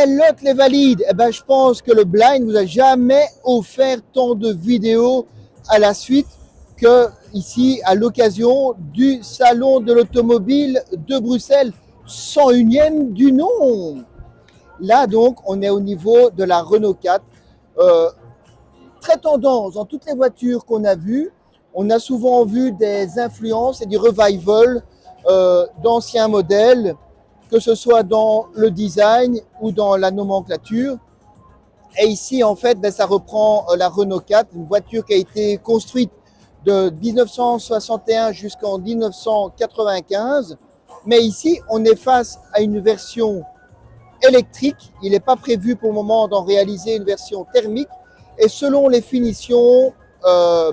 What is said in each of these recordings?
Lot les valides, eh ben, je pense que le blind vous a jamais offert tant de vidéos à la suite que ici à l'occasion du salon de l'automobile de Bruxelles, 101e du nom. Là donc, on est au niveau de la Renault 4. Très tendance dans toutes les voitures qu'on a vues. On a souvent vu des influences et du revival d'anciens modèles, que ce soit dans le design ou dans la nomenclature. Et ici, en fait, ça reprend la Renault 4, une voiture qui a été construite de 1961 jusqu'en 1995. Mais ici, on est face à une version électrique. Il n'est pas prévu pour le moment d'en réaliser une version thermique. Et selon les finitions,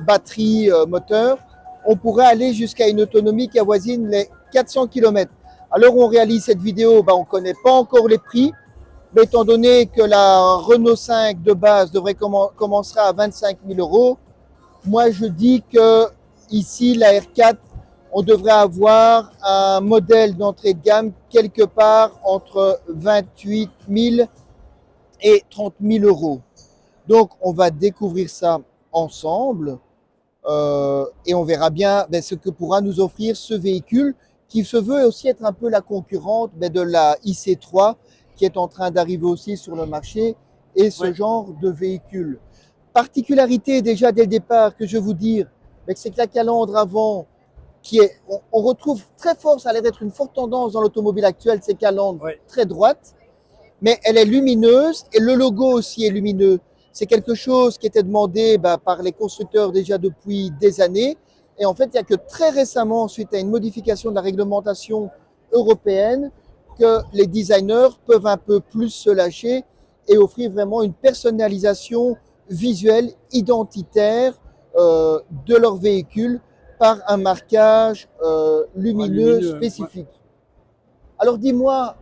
batterie, moteur, on pourrait aller jusqu'à une autonomie qui avoisine les 400 km. À l'heure où on réalise cette vidéo, on ne connaît pas encore les prix, mais étant donné que la Renault 5 de base commencera à 25 000 €, moi je dis que ici la R4, on devrait avoir un modèle d'entrée de gamme quelque part entre 28 000 et 30 000 €. Donc on va découvrir ça ensemble et on verra bien ce que pourra nous offrir ce véhicule qui se veut aussi être un peu la concurrente de la IC3 qui est en train d'arriver aussi sur le marché et ce genre de véhicule. Particularité déjà dès le départ que je veux vous dire, c'est que la calandre avant, on retrouve très fort, ça a l'air d'être une forte tendance dans l'automobile actuelle, ces calandres très droites, mais elle est lumineuse et le logo aussi est lumineux. C'est quelque chose qui était demandé par les constructeurs déjà depuis des années. Et en fait, il n'y a que très récemment, suite à une modification de la réglementation européenne, que les designers peuvent un peu plus se lâcher et offrir vraiment une personnalisation visuelle, identitaire de leur véhicule par un marquage lumineux spécifique. Alors dis-moi,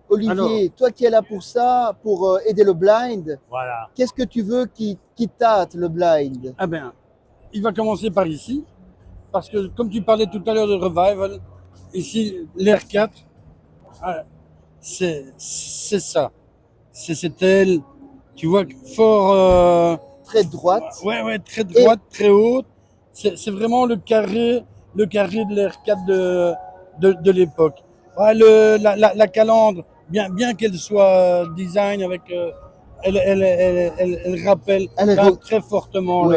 Olivier, toi qui es là pour ça, pour aider le blind, qu'est-ce que tu veux qui tâte le blind? Ah ben, il va commencer par ici, parce que comme tu parlais tout à l'heure de revival, ici l'R4, c'est ça. C'est cette aile, tu vois, fort... très droite. Ouais, très droite, très haute. C'est vraiment le carré de l'R4 de l'époque. Ouais, la calandre, bien qu'elle soit design avec, elle rappelle très fortement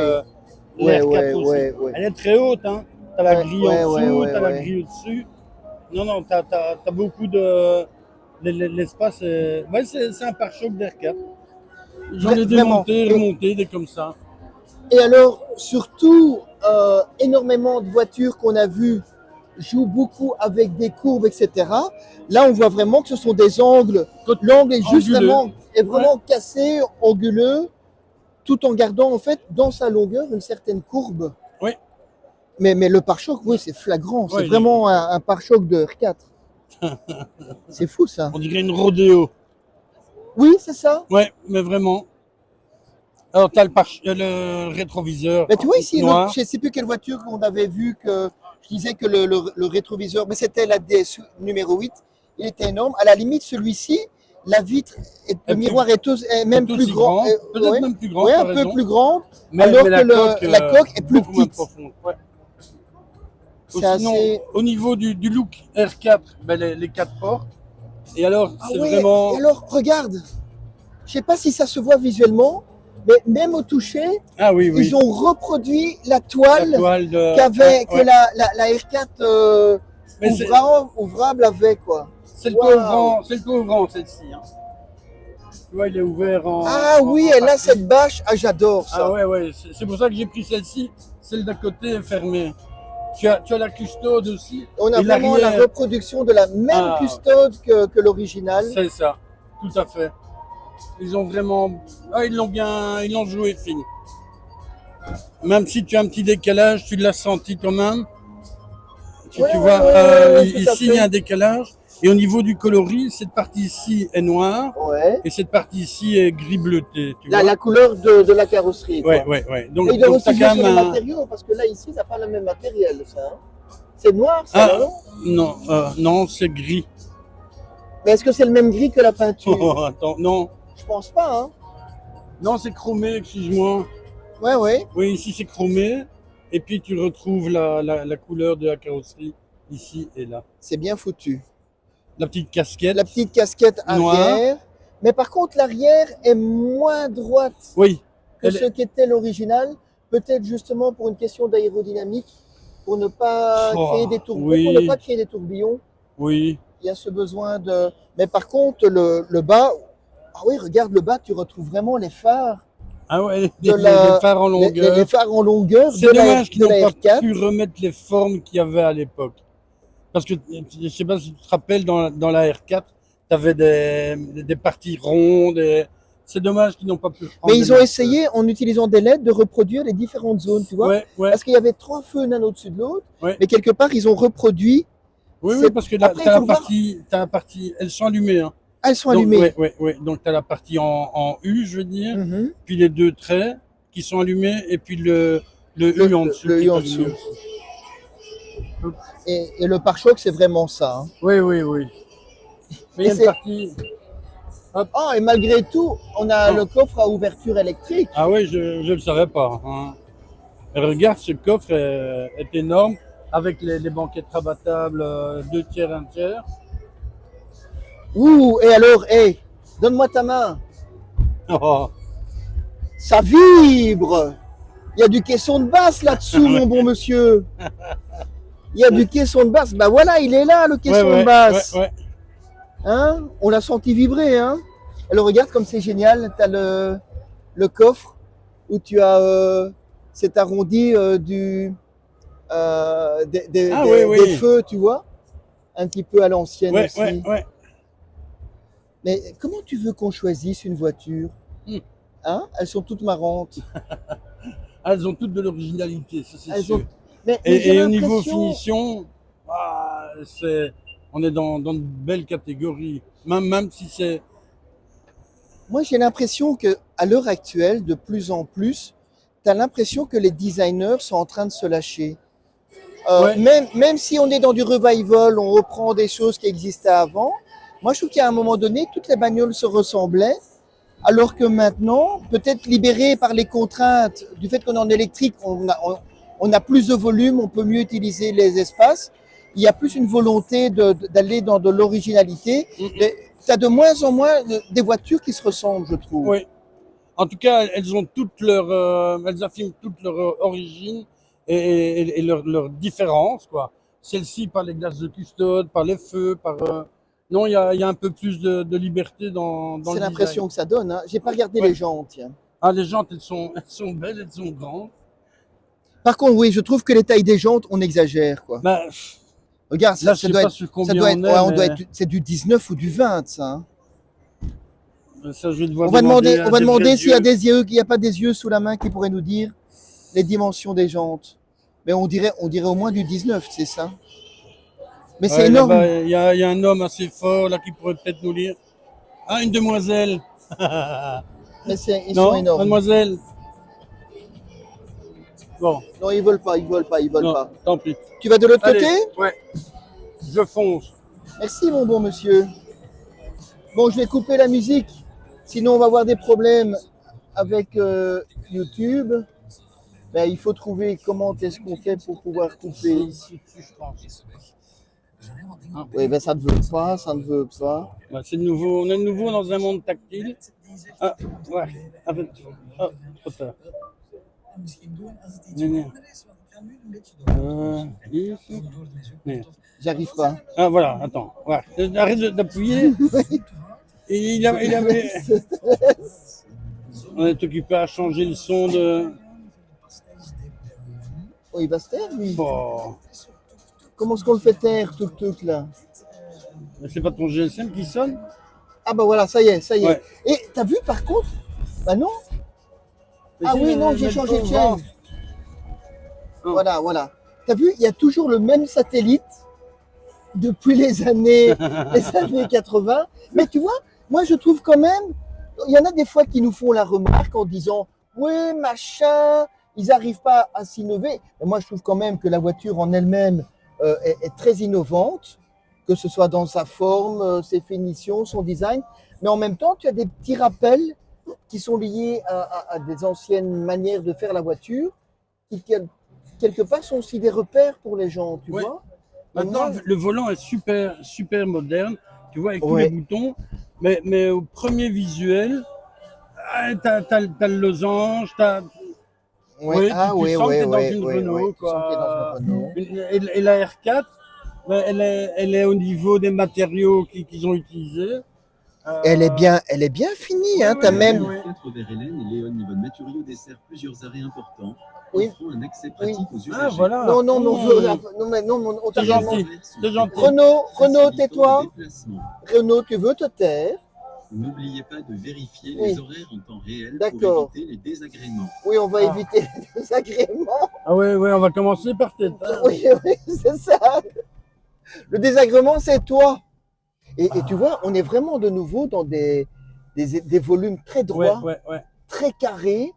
l'R4 aussi. Elle est très haute, hein. T'as la grille en dessous, t'as la grille au-dessus. Non, t'as beaucoup de l'espace. C'est un pare-choc d'R4. J'en ai démonté, remonté, des comme ça. Et alors, surtout, énormément de voitures qu'on a vues jouent beaucoup avec des courbes, etc. Là, on voit vraiment que ce sont des angles. L'angle est juste vraiment cassé, anguleux, tout en gardant en fait dans sa longueur une certaine courbe. Oui. Mais le pare-choc, oui, c'est flagrant. C'est vraiment un pare-choc de R4. C'est fou ça. On dirait une rodéo. Oui, c'est ça. Ouais, mais vraiment. Alors, tu as le rétroviseur. Mais tu vois ici, je ne sais plus quelle voiture qu'on avait vu que je disais que le rétroviseur, mais c'était la DS numéro 8, il était énorme. À la limite, celui-ci, la vitre, le miroir est même plus grand. Peut-être même plus grand. Oui, un peu plus grand, alors que la coque est plus petite. Sinon, au niveau du look R4, les 4 portes. Et alors, c'est vraiment... Et alors, regarde, je ne sais pas si ça se voit visuellement, mais même au toucher, ils ont reproduit la toile que la R4 ouvrable avait, quoi. C'est le couvrant, celle-ci. Hein. Tu vois, il est ouvert en... Ah oui, elle a cette bâche. Ah, j'adore ça. Ah ouais, c'est pour ça que j'ai pris celle-ci. Celle d'à côté est fermée. Tu as la custode aussi. On a vraiment la reproduction de la même custode que l'original. C'est ça, tout à fait. Ils ont vraiment... ils l'ont joué fine. Même si tu as un petit décalage, tu l'as senti quand même. Tu vois, ici, il y a un décalage. Et au niveau du coloris, cette partie ici est noire et cette partie ici est gris bleuté. Tu vois la couleur de la carrosserie. Ouais. Donc, il doit aussi jouer sur les matériaux, parce que là, ici, ça n'a pas le même matériel, ça. C'est noir, ça, non, c'est gris. Mais est-ce que c'est le même gris que la peinture? Oh, attends, non. Je pense pas, hein. Non, c'est chromé, excuse-moi. Ouais. Oui, ici c'est chromé. Et puis tu retrouves la couleur de la carrosserie ici et là. C'est bien foutu. La petite casquette La petite casquette noire. arrière. Mais par contre, l'arrière est moins droite Oui. que Elle ce est- qu'était l'original. Peut-être justement pour une question d'aérodynamique, pour ne pas Oh, créer des tourbillons. oui. Pour ne pas créer des tourbillons, Oui. il y a ce besoin de. Mais par contre, le bas, ah oui, regarde le bas, tu retrouves vraiment les phares. Ah ouais, De les la- phares en longueur. Les phares en longueur C'est de la, dommage qu'ils de n'ont la pas R4. pu remettre les formes qu'il y avait à l'époque. Parce que je ne sais pas si tu te rappelles, dans la R4, tu avais des parties rondes. C'est dommage qu'ils n'ont pas pu reprendre. Mais ils des ont marqueurs. essayé, en utilisant des LED, de reproduire les différentes zones, tu vois. Ouais. Parce qu'il y avait 3 feux l'un au-dessus de l'autre, Ouais. mais quelque part, ils ont reproduit. Oui, C'est- parce que là, Après, tu as il la faut voir. partie, t'as la partie. Elles sont allumées. Hein. Ah, elles sont Donc, allumées. ouais. Donc, tu as la partie en U, je veux dire. Mhm. Puis les 2 traits qui sont allumés. Et puis le U en dessous. le qui U en est allumé dessous. aussi. Et le pare-choc, c'est vraiment ça, hein. Oui. Mais il y a Et une partie. Ah, et malgré tout, on a Non. le coffre à ouverture électrique. Ah oui, je ne le savais pas. Hein. Et regarde, ce coffre est énorme avec les banquettes rabattables 2 tiers, 1 tiers. Ouh, et alors, hey, donne-moi ta main. Oh, Ça vibre. Il y a du caisson de basse là-dessous, mon bon monsieur. Il y a du caisson de basse. Bah voilà, il est là, le caisson de basse. ouais. Hein? On l'a senti vibrer, hein? Alors regarde comme c'est génial, tu as le coffre où tu as cet arrondi des feux, tu vois? Un petit peu à l'ancienne aussi. Ouais. Mais comment tu veux qu'on choisisse une voiture? Hmm. Hein? Elles sont toutes marrantes. Elles ont toutes de l'originalité, ça c'est Elles sûr. ont- Mais j'ai Et au niveau l'impression- finition, on est dans une belle catégorie. Même si c'est. Moi, j'ai l'impression que à l'heure actuelle, de plus en plus, tu as l'impression que les designers sont en train de se lâcher. Ouais. Même si on est dans du revival, on reprend des choses qui existaient avant. Moi, je trouve qu'à un moment donné, toutes les bagnoles se ressemblaient, alors que maintenant, peut-être libérés par les contraintes du fait qu'on est en électrique, on a plus de volume, on peut mieux utiliser les espaces. Il y a plus une volonté d'aller dans de l'originalité. Tu as de moins en moins des voitures qui se ressemblent, je trouve. Oui. En tout cas, elles ont elles affirment toute leur origine et leur différence, quoi. Celle-ci par les glaces de custode, par les feux, non, il y a un peu plus de liberté dans C'est le l'impression design. que ça donne. Hein. J'ai pas regardé Ouais. les jantes, tiens. Ah, les jantes, elles sont belles, elles sont grandes. Par contre, oui, je trouve que les tailles des jantes, on exagère, quoi. Bah, Regarde, là, ça je sais doit pas être, sur ça combien doit être, on ouais, est, on doit mais être, c'est du 19 ou du 20, ça. Hein. ça, je vais devoir On va demander à des vrais s'il y a yeux. des yeux, qu'il n'y a pas des yeux sous la main qui pourraient nous dire les dimensions des jantes. Mais on dirait au moins du 19, c'est ça. Mais c'est Ouais, énorme. là-bas, il y a un homme assez fort là qui pourrait peut-être nous lire. Ah, une demoiselle. Mais ils Non, sont énormes. mademoiselle. Bon, Non, ils veulent pas. non, tant pis. Tu vas de l'autre Allez, côté? ouais, je fonce. Merci, mon bon monsieur. Bon, je vais couper la musique. Sinon, on va avoir des problèmes avec YouTube. Ben, il faut trouver comment est-ce qu'on fait pour pouvoir couper. Ici, je pense. Oui, ben ça ne veut pas. Ouais, c'est nouveau. On est de nouveau dans un monde tactile. Ah, ouais, avec. Oh, trop tard. Nee. Ici. Nee. J'arrive pas. Ah, voilà, attends. Ouais. Arrête d'appuyer. Et il avait. On est occupé à changer le son de. Oh, il va se taire, lui. Bon. Comment est-ce qu'on le fait taire, tuk là? C'est pas ton GSM qui sonne? Ah bah voilà, ça y est. Ouais. Et t'as vu par contre? Bah non. Mais Ah si, oui, non, mais j'ai le changé de ton chaîne. va. Non. Voilà. T'as vu, il y a toujours le même satellite depuis les années 80. Mais tu vois, moi je trouve quand même, il y en a des fois qui nous font la remarque en disant, oui, machin, ils n'arrivent pas à s'innover. Mais moi je trouve quand même que la voiture en elle-même est très innovante. que ce soit dans sa forme, ses finitions, son design. Mais en même temps, tu as des petits rappels qui sont liés à des anciennes manières de faire la voiture, qui quelque part sont aussi des repères pour les gens, tu Ouais. vois. Maintenant, Moi, le volant est super, super moderne, tu vois, avec tous Ouais. les boutons. Mais au premier visuel, t'as le losange, ouais, oui, ah tu ouais, sens que ouais, t'es dans ouais, une ouais, ouais. Renault, Tu sens qu'il est dans une quoi. Renault. Et la R4, ben, elle est au niveau des matériaux qu'ils ont utilisés. Elle est bien finie, hein. Ouais, T'as ouais, même, ouais. 4 vers Hélène et Léon Yvonne Mathurio dessert plusieurs arrêts importants, Oui. offrant un accès Oui. pratique aux usagers. Ah, voilà. non, non, non, Mmh. non, mais non, on t'a C'est rien gentil. demandé. C'est gentil. Renaud, tais-toi. Déplacement. Renaud, tu veux te taire? N'oubliez pas de vérifier Oui. les horaires en temps réel D'accord. pour éviter les désagréments. Oui, on va Ah. éviter les désagréments. Ah ouais, ouais, on va commencer par cette. Oui, oui, c'est ça. Le désagrément, c'est toi. Et tu vois, on est vraiment de nouveau dans des volumes très Ouais, droits, ouais, ouais. très carrés.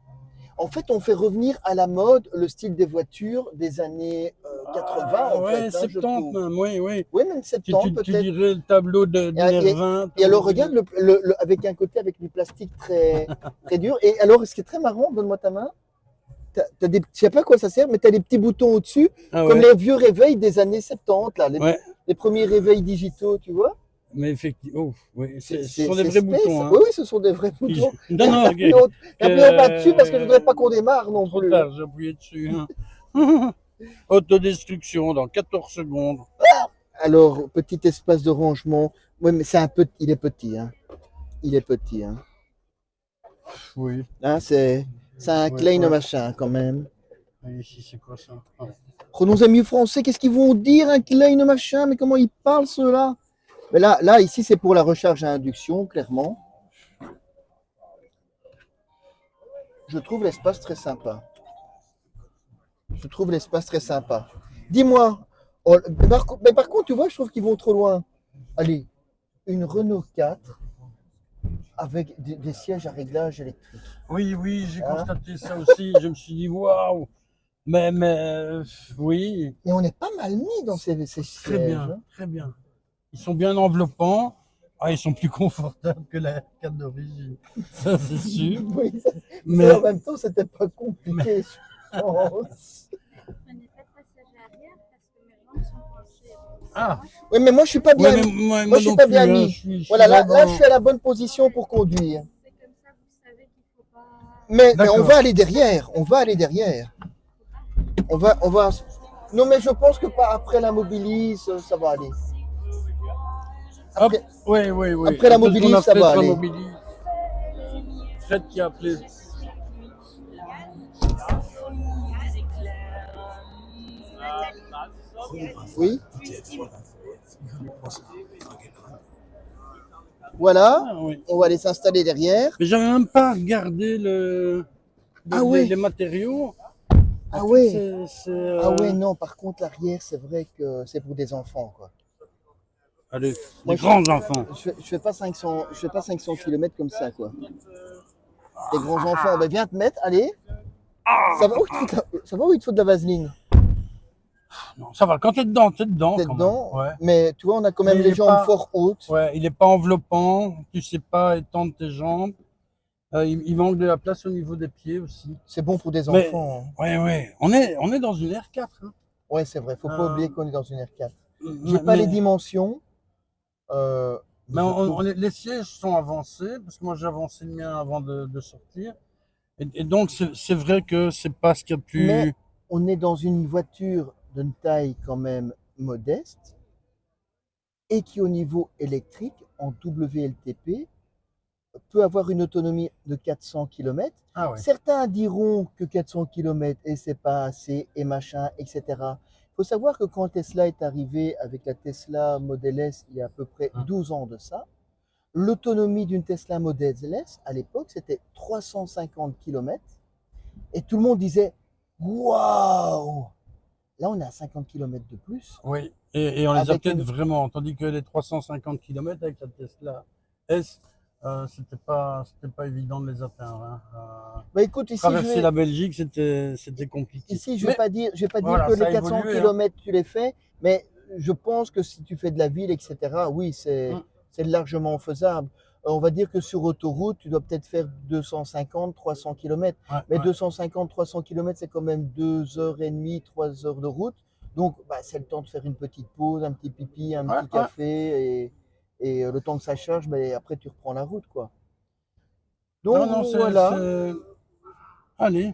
En fait, on fait revenir à la mode le style des voitures des années 80, en ouais, fait, hein, je 70 trouve. même, oui, oui. Oui, même 70 Tu peut-être. dirais le tableau d'une R20. Et alors, regarde, avec un côté avec du plastique très, très dur. Et alors, ce qui est très marrant, donne-moi ta main. Je ne sais pas à quoi ça sert, mais tu as des petits boutons au-dessus, Ah comme ouais, les vieux réveils des années 70, là, ouais. les premiers réveils digitaux, tu vois. Mais effectivement, oh, oui, ce C'est sont des vrais space. boutons. Hein. Oui, oui, ce sont des vrais boutons. Non, non, N'appuie pas dessus parce que je ne voudrais pas qu'on démarre non trop plus. tard, j'ai appuyé dessus. Hein. Autodestruction dans 14 secondes. Alors, petit espace de rangement. Oui, mais il est petit. Hein. Il est petit. Hein. Oui. Hein, c'est un Ouais, klein ouais. machin quand même. Et ici, c'est quoi ça? Ah. Nos amis français, qu'est-ce qu'ils vont dire un klein machin? Mais comment ils parlent ceux-là? Mais là, ici, c'est pour la recharge à induction, clairement. Je trouve l'espace très sympa. Je trouve l'espace très sympa. Dis-moi, mais par contre, tu vois, je trouve qu'ils vont trop loin. Allez, une Renault 4 avec des sièges à réglage électrique. Oui, oui, j'ai Hein? constaté ça aussi. Je me suis dit, waouh! Mais oui, Et on est pas mal mis dans ces sièges. très bien, Hein. très bien. Ils sont bien enveloppants. Ah, ils sont plus confortables que la R4 d'origine. Ça, c'est sûr. Oui, Mais en même temps, c'était pas compliqué, je pense. Je n'ai pas de passager arrière parce que mes jambes sont penchées. ah, Oui, mais moi, je suis pas bien ouais, mais mis. moi je suis non pas plus, bien hein, mis. je suis Voilà, là, vraiment- je suis à la bonne position pour conduire. C'est comme ça, vous savez qu'il ne faut pas. Mais on D'accord. va aller derrière. On va aller derrière. On va. Non, mais je pense que pas après la mobilise, ça va aller. Hop, Après- oui, oui, oui. après la Parce qu'on Mobilis, a ça fait va la aller. Mobilis. Fred qui a appelé. Oui. Voilà. Ah, oui. On va aller s'installer derrière. Mais j'avais même pas regardé Ah ouais. les matériaux. Ah En fait, ouais. c'est, Ah ouais, non, par contre, l'arrière, c'est vrai que c'est pour des enfants, quoi. Allez, Moi, les grands enfants. Je fais pas 500 km comme ça, quoi. Les grands enfants, ben viens te mettre, allez. Ça va où il te faut de la vaseline? Non, ça va, quand t'es dedans, T'es quand même. dedans, Ouais. mais tu vois, on a quand même Mais il les est jambes pas- fort hautes. Ouais, il est pas enveloppant, tu sais pas étendre tes jambes. Il manque de la place au niveau des pieds aussi. C'est bon pour des Mais- enfants. Hein. Ouais, ouais. On est dans une R4. Hein. Ouais, c'est vrai, faut pas Euh, oublier qu'on est dans une R4. J'ai Mais- pas les mais- dimensions. Mais je trouve- les sièges sont avancés, parce que moi j'ai avancé le mien avant de sortir. Et donc c'est vrai que c'est pas ce qu'il y a de plus. Mais- on est dans une voiture d'une taille quand même modeste et qui, au niveau électrique, en WLTP, peut avoir une autonomie de 400 km. Ah ouais. Certains diront que 400 km et c'est pas assez et machin, etc. Il faut savoir que quand Tesla est arrivé avec la Tesla Model S il y a à peu près 12 ans de ça, l'autonomie d'une Tesla Model S à l'époque c'était 350 km et tout le monde disait waouh! Là on est à 50 km de plus. Oui, et on les a Avec peut-être une- vraiment, tandis que les 350 km avec la Tesla S, c'était pas évident de les atteindre. Hein. Bah écoute, ici Traverser la Belgique, c'était compliqué. Ici, je Mais- vais pas dire voilà, que ça les a 400 évolué, hein. km tu les fais, mais je pense que si tu fais de la ville, etc., oui, Hum, c'est largement faisable. On va dire que sur autoroute, tu dois peut-être faire 250, 300 km. ouais, Mais ouais. 250, 300 km, c'est quand même 2 heures et demie, 3 heures de route. Donc, bah, c'est le temps de faire une petite pause, un petit pipi, un Ouais, petit ouais. café. Et le temps que ça charge, ben, après, tu reprends la route, quoi. Non, Donc, non, voilà. allez,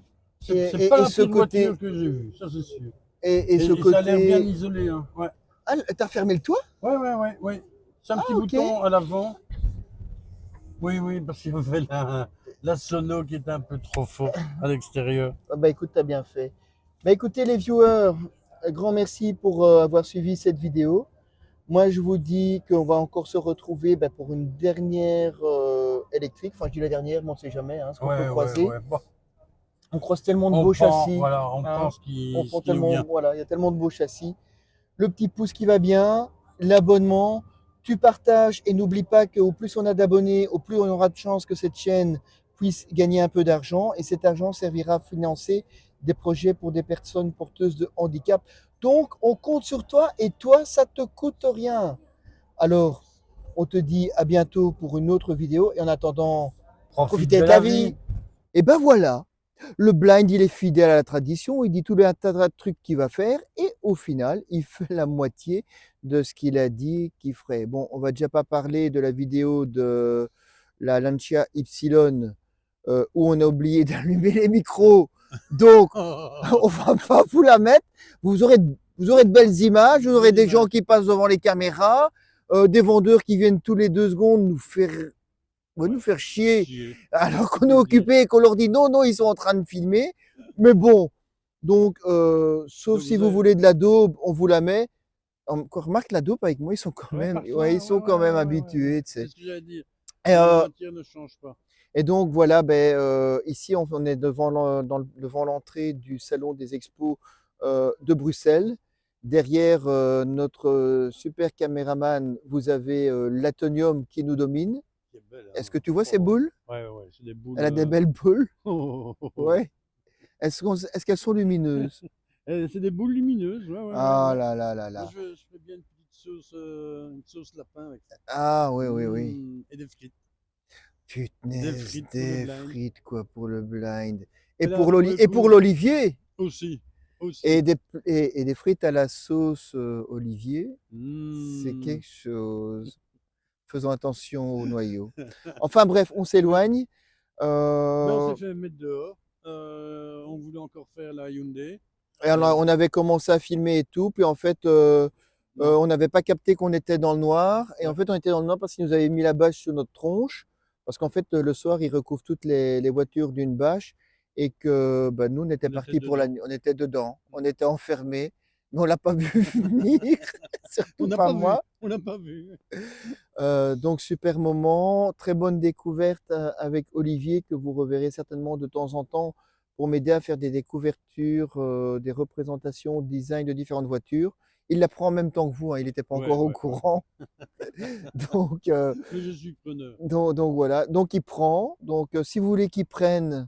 Et, c'est pas et la ce pire côté, voiture que j'ai vue, ça c'est sûr. et ce Et ça a l'air bien côté. isolé, hein. Ouais. Ah, t'as fermé le toit? Ouais, ouais, ouais, ouais. C'est un Ah, petit ok. bouton à l'avant. Oui, oui, parce qu'il y avait la sono qui était un peu trop forte à l'extérieur. Ah, bah écoute, t'as bien fait. Bah écoutez les viewers, un grand merci pour avoir suivi cette vidéo. Moi, je vous dis qu'on va encore se retrouver bah, pour une dernière électrique. Enfin, je dis la dernière, mais on ne sait jamais hein, ce qu'on peut Ouais, ouais, croiser. ouais. Bon, On croise tellement de on beaux prend, châssis. voilà, on prend Hein. ce On qui, ce prend qui nous tellement, vient. voilà, il y a tellement de beaux châssis. Le petit pouce qui va bien, l'abonnement, tu partages et n'oublie pas qu'au plus on a d'abonnés, au plus on aura de chances que cette chaîne puisse gagner un peu d'argent et cet argent servira à financer des projets pour des personnes porteuses de handicap. Donc on compte sur toi et toi ça te coûte rien. Alors on te dit à bientôt pour une autre vidéo et en attendant, Profite profitez de de la la vie. vie. Et ben voilà, le blind, il est fidèle à la tradition, il dit tout un tas de trucs qu'il va faire, et au final, il fait la moitié de ce qu'il a dit qu'il ferait. Bon, on va déjà pas parler de la vidéo de la Lancia Y, où on a oublié d'allumer les micros. Donc, on va pas vous la mettre. Vous aurez de belles images, vous aurez des gens qui passent devant les caméras, des vendeurs qui viennent tous les 2 secondes nous faire chier Chier. alors Ça qu'on est fait plaisir. occupé et qu'on leur dit non, non, ils sont en train de filmer. Mais bon, donc, sauf Donc si vous vous avez... voulez de la daube, on vous la met. Remarque la dope avec moi, ils sont quand Ouais, même, parfois, ouais, ils ouais, sont ouais, quand même ouais, ouais, ouais. habitués, tu C'est sais. ce que j'allais dire. Et, La matière ne change pas. donc voilà, ben, ici on est devant l'entrée du salon des expos de Bruxelles. Derrière notre super caméraman, vous avez l'Atonium qui nous domine. C'est belle, Est-ce hein. que tu vois ces Oh. boules? Ouais, ouais, c'est des boules. Elle a des belles boules. Oh, oh, oh. Ouais. Est-ce qu'elles sont lumineuses? C'est des boules lumineuses, ouais, ouais, ouais, Ah ouais. là là là Moi, là. je fais bien une sauce lapin avec ça. Ah oui, oui, oui. Et des frites. Des Punaise, frites pour le des blind. frites quoi pour le blind. Et là, ouais, Et pour l'olivier. aussi, Et aussi. des frites à la sauce olivier. C'est Mmh. quelque chose. Faisons attention aux noyaux. Enfin bref, on s'éloigne. Ben, on Euh, s'est fait mettre dehors. On voulait encore faire la Hyundai. et on avait commencé à filmer et tout. Puis en fait, Non. on n'avait pas capté qu'on était dans le noir. Et en Ouais. fait, on était dans le noir parce qu'ils nous avaient mis la bâche sur notre tronche. Parce qu'en fait, le soir, ils recouvrent toutes les voitures d'une bâche. Et que bah, nous, on était On était partis pour la dedans. nuit. On était dedans. On était enfermés. Mais on l'a pas vu venir. On Surtout n'a pas pas vu. moi. On n'a pas vu. Donc, super moment. Très bonne découverte avec Olivier, que vous reverrez certainement de temps en temps pour m'aider à faire des découvertures, des représentations, design de différentes voitures. Il l'apprend en même temps que vous, hein, il n'était pas Ouais, encore au ouais, ouais. courant. Donc, Mais je suis preneur. donc voilà, donc il prend. Donc si vous voulez qu'il prenne,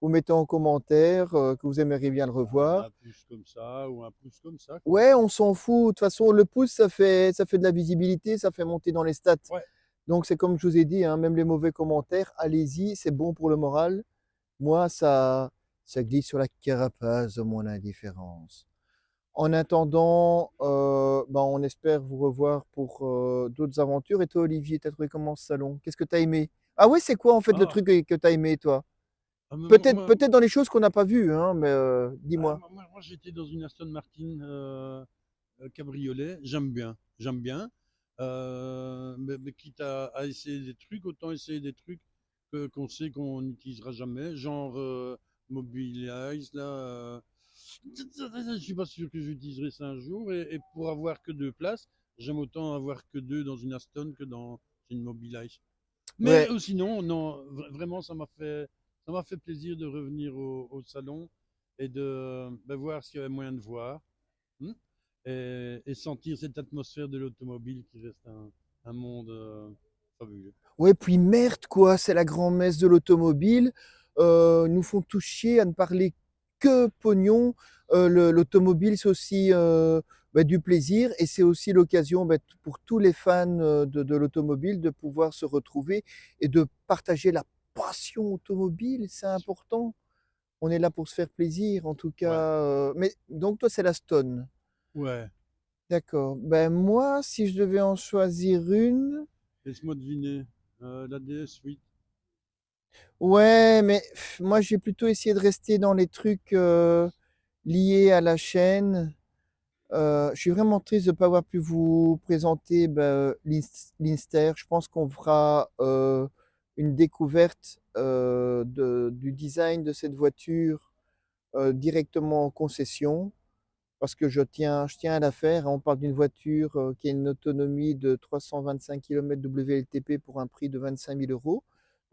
vous mettez en commentaire que vous aimeriez bien le revoir. Un pouce comme ça ou un pouce comme ça, quoi. Ouais, on s'en fout. De toute façon, le pouce, ça fait de la visibilité, ça fait monter dans les stats. Ouais. Donc c'est comme je vous ai dit, hein, même les mauvais commentaires, allez-y, c'est bon pour le moral. Moi, ça glisse sur la carapace de mon indifférence. En attendant, ben, on espère vous revoir pour d'autres aventures. Et toi, Olivier, t'as trouvé comment ce salon? Qu'est-ce que t'as aimé? Ah ouais, c'est quoi en fait le Ah, truc que t'as aimé, toi? mais Peut-être dans les choses qu'on n'a pas vues, hein, mais dis-moi. moi, j'étais dans une Aston Martin cabriolet. J'aime bien. J'aime bien. Mais quitte à essayer des trucs, autant essayer des trucs qu'on sait qu'on n'utilisera jamais. Genre Mobilize, là. Je suis pas sûr que j'utiliserai ça un jour. Et pour avoir que 2 places, j'aime autant avoir que 2 dans une Aston que dans une Mobilize. Mais Ouais, sinon, non, vraiment, ça m'a fait plaisir de revenir au salon et de voir ce qu'il y avait moyen de voir, hein, et sentir cette atmosphère de l'automobile qui reste un monde fabuleux. ouais, puis merde, quoi, c'est la grand-messe de l'automobile. Nous font tous chier à ne parler que pognon. L'automobile, c'est aussi du plaisir et c'est aussi l'occasion pour tous les fans de l'automobile de pouvoir se retrouver et de partager la passion automobile, c'est important. On est là pour se faire plaisir, en tout cas. Ouais. Mais donc, toi, c'est la Stone. Ouais. D'accord. Ben, moi, si je devais en choisir une, Laisse-moi deviner. La DS8. ouais, mais moi, j'ai plutôt essayé de rester dans les trucs liés à la chaîne. Je suis vraiment triste de ne pas avoir pu vous présenter l'Inster. Je pense qu'on fera une découverte du design de cette voiture directement en concession parce que je tiens à la faire. On parle d'une voiture qui a une autonomie de 325 km WLTP pour un prix de 25 000 euros.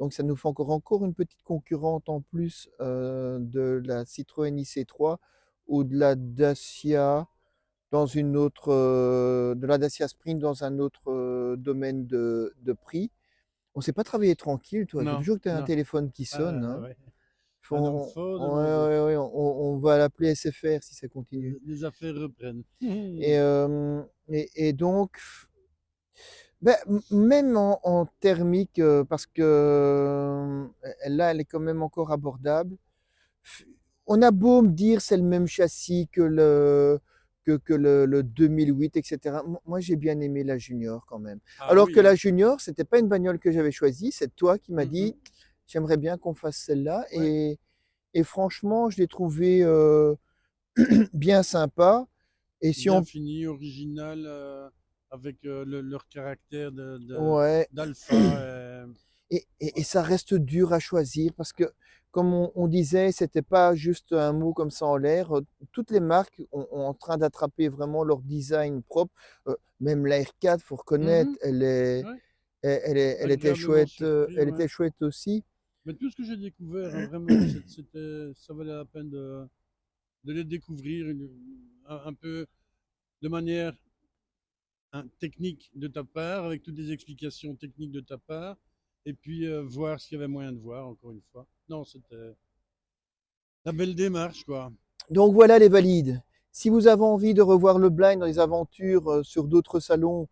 Donc ça nous fait encore une petite concurrente en plus de la Citroën IC3 ou de la Dacia dans une autre, de la Dacia Spring dans un autre domaine de prix. On ne s'est pas travaillé tranquille, toi. Il faut Non, toujours que tu aies un non. téléphone qui sonne. Hein. Ouais. Un homme Faut, fort de ouais, nos jours. ouais, ouais, on va l'appeler SFR si ça continue. Les affaires reprennent. Et donc, même en thermique, parce que là, elle est quand même encore abordable. F- On a beau me dire c'est le même châssis que le 2008, etc. Moi, j'ai bien aimé la Junior quand même. Ah Alors que oui, la hein. Junior, c'était pas une bagnole que j'avais choisie, c'est toi qui m'as Mhm. dit j'aimerais bien qu'on fasse celle-là. Ouais. Et franchement, je l'ai trouvée bien sympa. Et si Bien on. fini, original, avec leur caractère Ouais. d'alpha. Et ça reste dur à choisir parce que, comme on disait, c'était pas juste un mot comme ça en l'air. Toutes les marques ont en train d'attraper vraiment leur design propre. Même la R4, faut reconnaître, Mhm. Ouais. Agréablement elle surpris, ouais. était chouette aussi. Mais tout ce que j'ai découvert, hein, vraiment, ça valait la peine de les découvrir un peu de manière technique de ta part, avec toutes les explications techniques de ta part, et puis voir ce qu'il y avait moyen de voir, encore une fois. Non, c'était la belle démarche, quoi. Donc voilà les valides. Si vous avez envie de revoir le blind dans les aventures sur d'autres salons,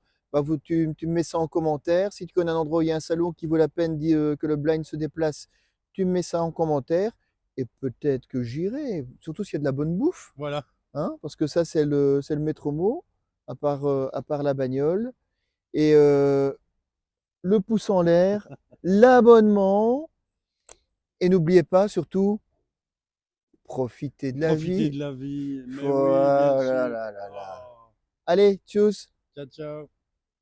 tu me mets ça en commentaire. Si tu connais un endroit où il y a un salon qui vaut la peine que le blind se déplace, tu me mets ça en commentaire. Et peut-être que j'irai, surtout s'il y a de la bonne bouffe, Voilà. hein, parce que ça c'est le maître mot, à part la bagnole. Et le pouce en l'air, l'abonnement, et n'oubliez pas surtout, profitez de la Profiter vie. de la vie. Mais oui, bien Voilà, sûr. là, là, là. Oh. Allez, tchuss! Ciao, ciao.